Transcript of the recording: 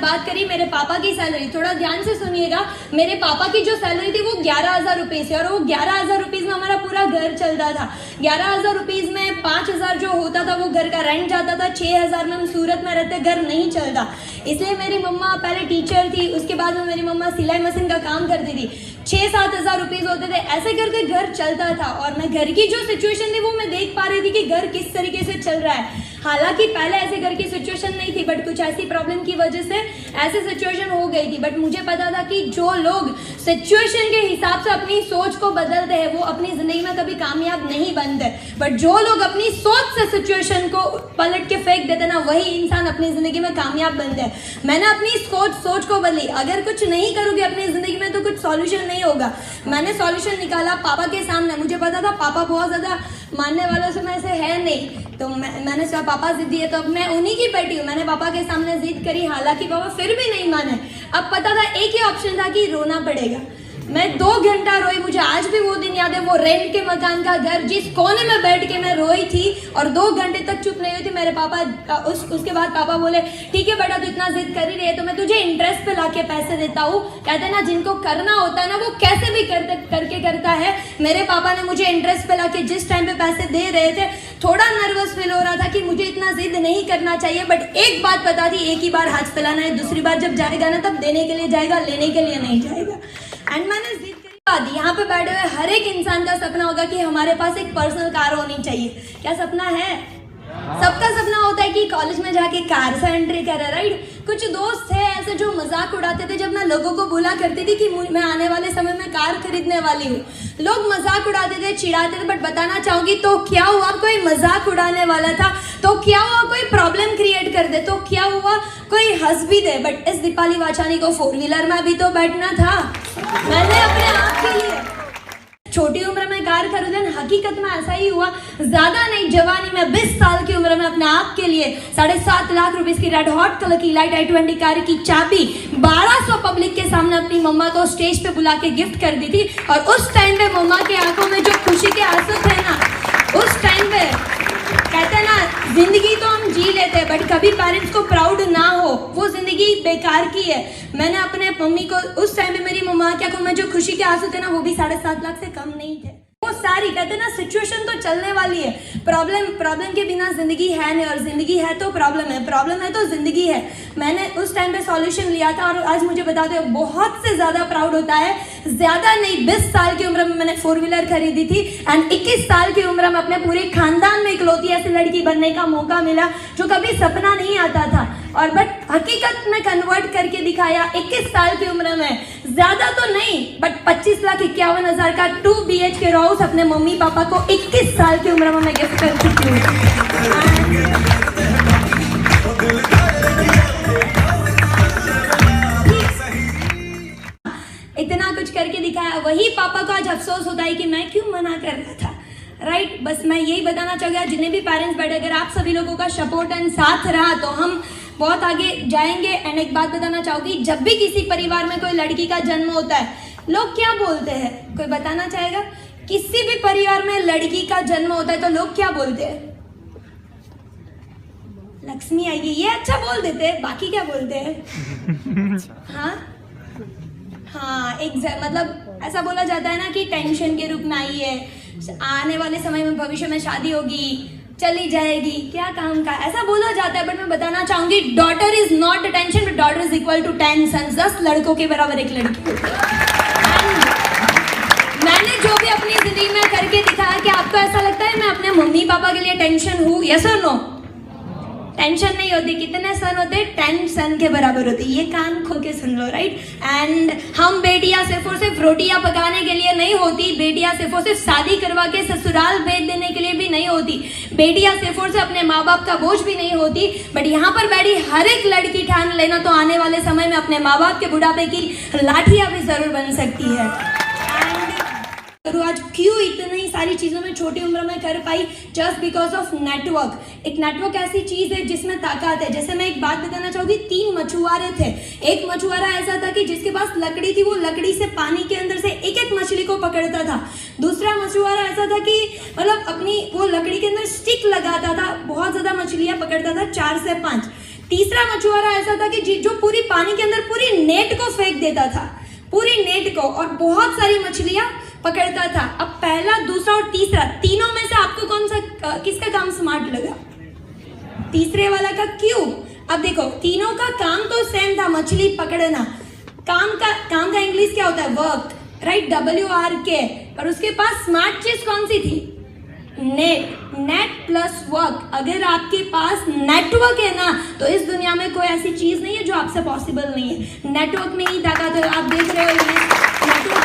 बात करी मेरे पापा की सैलरी, थोड़ा ध्यान से सुनिएगा। मेरे पापा की जो सैलरी थी वो 11,000 रुपीज़ थी और वो 11,000 रुपीज़ में हमारा पूरा घर चलता था। 11,000 रुपीज़ में 5,000 जो होता था वो घर का रेंट जाता था। 6,000 में हम सूरत में रहते, घर नहीं चलता। इसलिए मेरी मम्मा पहले टीचर थी, उसके बाद में मेरी मम्मा सिलाई मशीन का काम करती थी। 6-7 हज़ार रुपीज़ होते थे, ऐसे करके घर चलता था। और मैं घर की जो सिचुएशन थी वो मैं देख पा रही थी कि घर किस तरीके से चल रहा है। हालांकि पहले ऐसे घर की सिचुएशन नहीं थी, बट कुछ ऐसी प्रॉब्लम की वजह से ऐसी सिचुएशन हो गई थी। बट मुझे पता था कि जो लोग सिचुएशन के हिसाब से अपनी सोच को बदलते हैं वो अपनी ज़िंदगी में कभी कामयाब नहीं बनते, बट जो लोग अपनी सोच से सिचुएशन को पलट के फेंक देते ना, वही इंसान अपनी ज़िंदगी में कामयाब बनते हैं। मैंने अपनी सोच को बदली। अगर कुछ नहीं करोगे अपनी ज़िंदगी में तो कुछ सॉल्यूशन नहीं होगा। मैंने सॉल्यूशन निकाला पापा के सामने। मुझे पता था पापा बहुत ज़्यादा मानने वालों से मैं से है नहीं, तो मैंने सोचा पापा जिद्दी है तो अब मैं उन्हीं की बेटी हूँ। मैंने पापा के सामने जिद करी, हालांकि पापा फिर भी नहीं माने। अब पता था एक ही ऑप्शन था कि रोना पड़ेगा। मैं 2 घंटा रोई। मुझे आज भी वो दिन याद है, वो रेंट के मकान का घर जिस कोने में बैठ के मैं रोई थी और 2 घंटे तक चुप नहीं हुई थी। मेरे पापा उसके बाद पापा बोले ठीक है बेटा तू इतना जिद कर ही रही है तो मैं तुझे इंटरेस्ट पे लाके पैसे देता हूँ। कहते ना जिनको करना होता है ना वो कैसे भी करके करता है। मेरे पापा ने मुझे इंटरेस्ट पे लाके जिस टाइम पे पैसे दे रहे थे, थोड़ा नर्वस फील हो रहा था कि मुझे इतना जिद नहीं करना चाहिए, बट एक बात पता थी, एक ही बार हाथ फैलाना है, दूसरी बार जब जाएगा ना तब देने के लिए जाएगा, लेने के लिए नहीं जाएगा। एंड मैंने जिद करी। यहाँ पे बैठे हुए हर एक इंसान का सपना होगा कि हमारे पास एक पर्सनल कार होनी चाहिए। क्या सपना है? सबका सपना होता है कि कॉलेज में जाके कार से एंट्री करे, राइट। कुछ दोस्त थे ऐसे जो मजाक उड़ाते थे जब मैं लोगों को बोला करती थी कि मैं आने वाले समय में कार खरीदने वाली हूँ। लोग मजाक उड़ाते थे, चिढ़ाते थे, बट बताना चाहूंगी तो क्या हुआ, कोई मजाक उड़ाने वाला था तो क्या हुआ, कोई प्रॉब्लम क्रिएट कर दे तो क्या हुआ, कोई हंस भी दे। बट इस दीपाली वाचानी को 4 व्हीलर में भी तो बैठना था। मैंने अपने आप के लिए छोटी उम्र में कार खरीदन, हकीकत में ऐसा ही हुआ। ज्यादा नहीं, जवानी में 20 साल की उम्र में अपने आप के लिए 7.5 लाख रुपए की रेड हॉट कलर की लाइट i20 कार की चाबी 1200 पब्लिक के सामने अपनी मम्मा को स्टेज पे बुला के गिफ्ट कर दी थी। और उस टाइम पे मम्मा की आंखों में जो खुशी के आंसू थे ना, उस टाइम पे कहते हैं ना जिंदगी तो हम जी लेते हैं बट कभी पेरेंट्स को प्राउड ना हो वो जिंदगी बेकार की है। मैंने अपने मम्मी को उस टाइम पे मेरी मम्मा की आंखों में जो खुशी के आंसू थे ना वो भी 7.5 लाख से कम नहीं थे। वो सारी कहते ना सिचुएशन तो चलने वाली है, प्रॉब्लम के बिना जिंदगी है नहीं, और जिंदगी है तो प्रॉब्लम है तो जिंदगी है। मैंने उस टाइम पे सॉल्यूशन लिया था और आज मुझे बताते हो बहुत से ज्यादा प्राउड होता है। ज्यादा नहीं, 20 साल की उम्र में मैंने 4 व्हीलर खरीदी थी एंड 21 साल की उम्र में अपने पूरे खानदान में इकलौती ऐसी लड़की बनने का मौका मिला जो कभी सपना नहीं आता था और बट हकीकत में कन्वर्ट करके दिखाया। 21 साल की उम्र में, ज्यादा तो नहीं बट 25,51,000 का 2 BHK हाउस अपने मम्मी पापा को 21 साल की उम्र में मैं गिफ्ट कर चुकी हूँ। इतना कुछ करके दिखाया, वही पापा को आज अफसोस होता है कि मैं क्यों मना कर रहा था, राइट। बस मैं यही बताना चाहूँगा जितने भी पेरेंट्स बैठे, अगर आप सभी लोगों का सपोर्ट एंड साथ रहा तो हम बहुत आगे जाएंगे। एंड एक बात बताना चाहूँगी, जब भी किसी परिवार में कोई लड़की का जन्म होता है लोग क्या बोलते हैं, कोई बताना चाहेगा? किसी भी परिवार में लड़की का जन्म होता है तो लोग क्या बोलते हैं? लक्ष्मी आएगी, ये अच्छा बोल देते हैं, बाकी क्या बोलते हैं? हाँ मतलब ऐसा बोला जाता है ना कि टेंशन के रूप में आई है, आने वाले समय में भविष्य में शादी होगी, चली जाएगी, क्या काम का, ऐसा बोला जाता है। बट मैं बताना चाहूंगी daughter is not tension but daughter is equal to 10 sons, 10 लड़कों के बराबर एक लड़की। मैंने जो भी अपनी जिंदगी में करके दिखाया, कि आपको ऐसा लगता है मैं अपने मम्मी पापा के लिए टेंशन हूँ? यस और नो? टेंशन नहीं होती। कितने सन होते? 10 सन के बराबर होती। ये कान खोल के सुन लो, राइट। एंड हम बेटियां सिर्फ और सिर्फ रोटियां पकाने के लिए नहीं होती, बेटियां सिर्फ और सिर्फ शादी करवा के ससुराल भेज देने के लिए भी नहीं होती, बेटियां सिर्फ और सिर्फ अपने माँ बाप का बोझ भी नहीं होती। बट यहाँ पर बैठी हर एक लड़की ठान लेना तो आने वाले समय में अपने माँ बाप के बुढ़ापे की लाठियां भी जरूर बन सकती है। आज क्यों इतनी सारी चीज़ों में छोटी उम्र में कर पाई? Just because of network. एक नेटवर्क ऐसी चीज़ है जिसमें ताकत है। जैसे मैं एक बात बताना चाहूँगी, 3 मछुआरे थे। एक मछुआरा ऐसा था कि जिसके पास लकड़ी थी, वो लकड़ी से पानी के अंदर से एक एक मछली को पकड़ता था। दूसरा मछुआरा ऐसा था कि मतलब अपनी वो लकड़ी के अंदर स्टिक लगाता था, बहुत ज़्यादा मछलियाँ पकड़ता था, 4 से 5। तीसरा मछुआरा ऐसा था कि जो पूरी पानी के अंदर पूरी नेट को फेंक देता था, पूरी नेट को, और बहुत सारी मछलियां पकड़ता था। अब पहला, दूसरा और तीसरा, तीनों में से आपको कौन सा, किसका काम स्मार्ट लगा? तीसरे वाला का। क्यों? अब देखो, तीनों का काम तो सेम था, मछली पकड़ना। काम का इंग्लिश क्या होता है? Work, right? WRK। पर उसके पास स्मार्ट चीज कौन सी थी? Net plus work. अगर आपके पास नेटवर्क है ना, तो इस दुनिया में कोई ऐसी चीज नहीं है जो आपसे पॉसिबल नहीं है। नेटवर्क में ही ताकत है। आप देख रहे हो ये नेटवर्क